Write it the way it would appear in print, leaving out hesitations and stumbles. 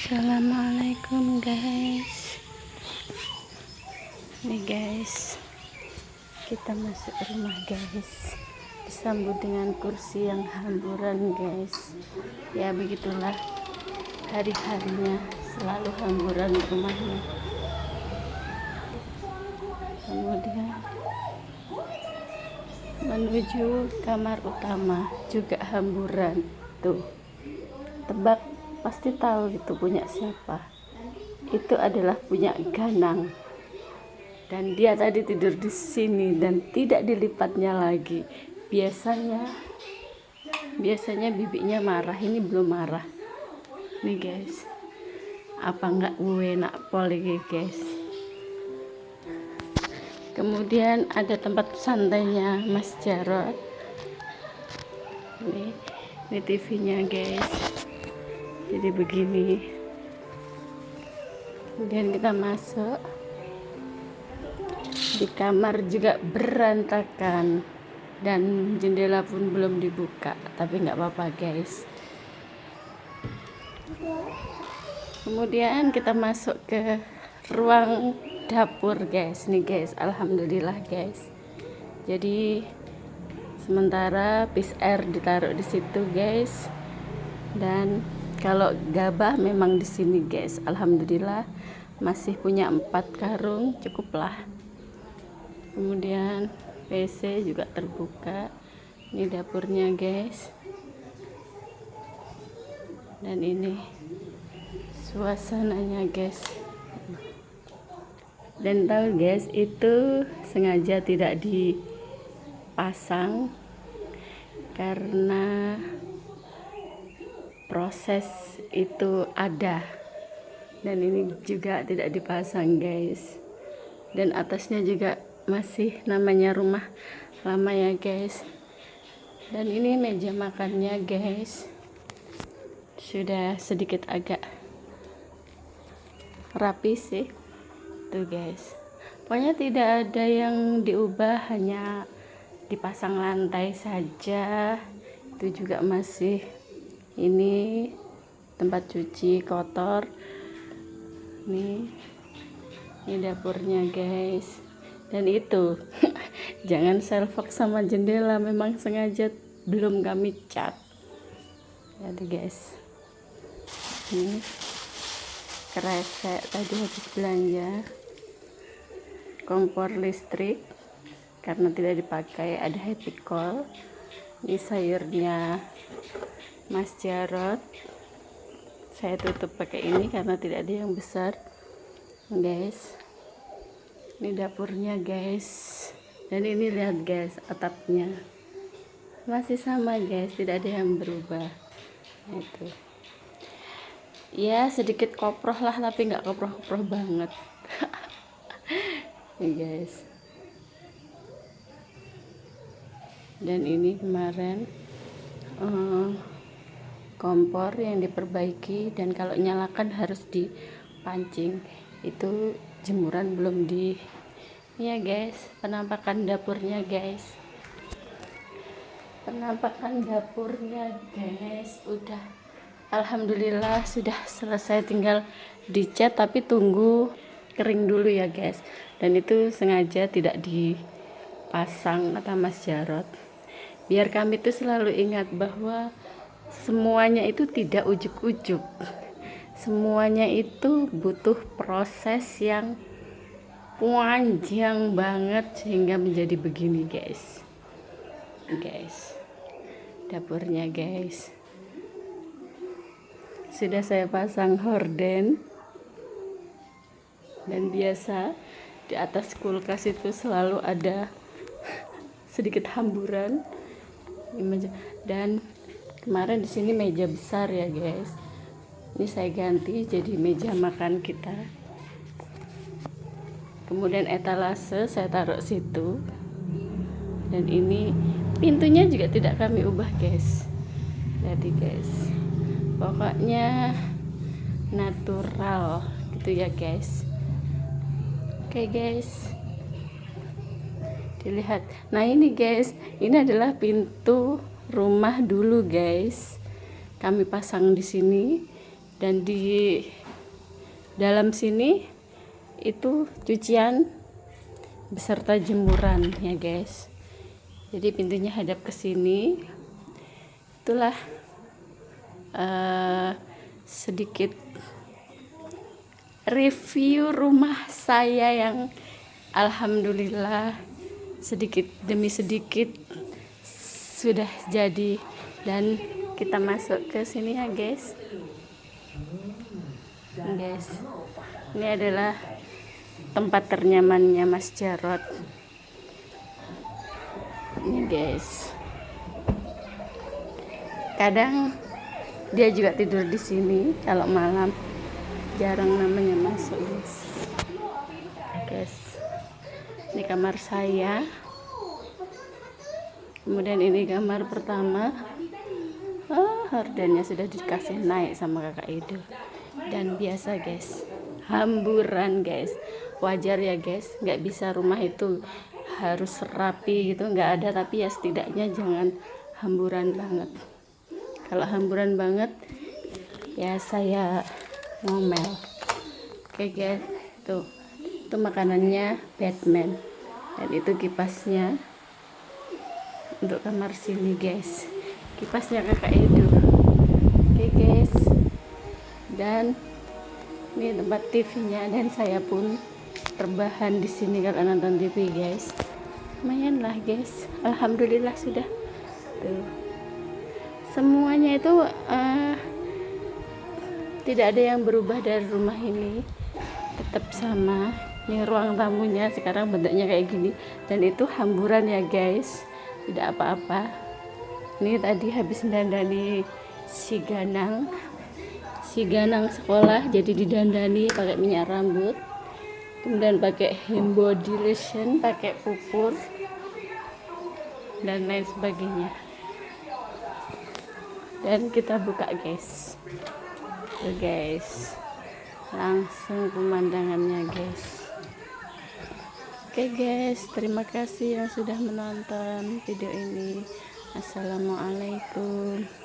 Assalamualaikum guys. Nih guys, kita masuk rumah guys, disambut dengan kursi yang hamburan guys. Ya begitulah hari-harinya, selalu hamburan rumahnya. Kemudian menuju kamar utama juga hamburan. Tuh, tebak, pasti tahu itu punya siapa. Itu adalah punya Ganang. Dan dia tadi tidur di sini dan tidak dilipatnya lagi. Biasanya bibinya marah, ini belum marah. Nih guys, apa enggak enak poli guys. Kemudian ada tempat santainya Mas Jarot. Ini TV-nya guys. Jadi begini. Kemudian kita masuk. Di kamar juga berantakan dan jendela pun belum dibuka, tapi nggak apa-apa guys. Kemudian kita masuk ke ruang dapur guys. Nih guys, alhamdulillah guys. Jadi sementara piece air ditaruh di situ guys. Dan kalau gabah memang di sini guys. Alhamdulillah masih punya 4 karung, cukuplah. Kemudian WC juga terbuka. Ini dapurnya guys. Dan ini suasananya guys. Dan tahu guys, itu sengaja tidak dipasang karena proses itu ada. Dan ini juga tidak dipasang guys. Dan atasnya juga masih namanya rumah lama ya guys. Dan ini meja makannya guys, sudah sedikit agak rapi sih tuh guys. Pokoknya tidak ada yang diubah, hanya dipasang lantai saja. Itu juga masih ini tempat cuci kotor. Ini dapurnya guys. Dan itu jangan selfok sama jendela, memang sengaja belum kami cat. Jadi guys, ini kresek tadi habis belanja. Kompor listrik karena tidak dipakai, ada happy call. Ini sayurnya Mas Jarot, saya tutup pakai ini karena tidak ada yang besar guys. Ini dapurnya guys. Dan ini lihat guys, atapnya masih sama guys, tidak ada yang berubah. Itu ya sedikit koproh lah, tapi nggak koproh-koproh banget. Nih guys. Dan ini kemarin kompor yang diperbaiki, dan kalau nyalakan harus dipancing. Itu jemuran belum di ya guys. Penampakan dapurnya guys. Udah alhamdulillah sudah selesai, tinggal dicat, tapi tunggu kering dulu ya guys. Dan itu sengaja tidak dipasang kata Mas Jarot, biar kami tuh selalu ingat bahwa semuanya itu tidak ujuk-ujuk. Semuanya itu butuh proses yang panjang banget sehingga menjadi begini guys. Dapurnya guys. Sudah saya pasang horden. Dan biasa di atas kulkas itu selalu ada sedikit hamburan. Dan kemarin di sini meja besar ya guys. Ini saya ganti jadi meja makan kita. Kemudian etalase saya taruh situ. Dan ini pintunya juga tidak kami ubah guys. Jadi guys, pokoknya natural gitu ya guys. Oke guys, dilihat. Nah ini guys, ini adalah pintu rumah dulu guys. Kami pasang di sini. dan di dalam sini itu cucian beserta jemuran ya guys. Jadi pintunya hadap ke sini. Itulah sedikit review rumah saya yang alhamdulillah sedikit demi sedikit sudah jadi, dan kita masuk ke sini ya guys. Ini adalah tempat ternyamannya Mas Jarod. Ini guys, kadang dia juga tidur di sini kalau malam, jarang namanya masuk guys. Ini kamar saya, kemudian ini kamar pertama. Harganya sudah dikasih naik sama kakak Edo. Dan biasa guys, hamburan guys, wajar ya guys, nggak bisa rumah itu harus rapi gitu, nggak ada, tapi ya setidaknya jangan hamburan banget. Kalau hamburan banget ya saya ngomel. Oke guys, tuh itu makanannya Batman, dan itu kipasnya untuk kamar sini guys, kipasnya kakak Edo. Oke guys, dan ini tempat TV-nya, dan saya pun terbahan di sini kalau nonton TV guys. Lumayan lah guys, alhamdulillah sudah tuh semuanya itu tidak ada yang berubah dari rumah ini, tetap sama. Ini ruang tamunya sekarang bentuknya kayak gini, dan itu hamburan ya guys, tidak apa-apa. Ini tadi habis dandani si Ganang sekolah, jadi didandani pakai minyak rambut, kemudian pakai hand body lotion, pakai pupur dan lain sebagainya. Dan kita buka guys. Tuh guys, langsung pemandangannya guys. Oke guys, terima kasih yang sudah menonton video ini. Assalamualaikum.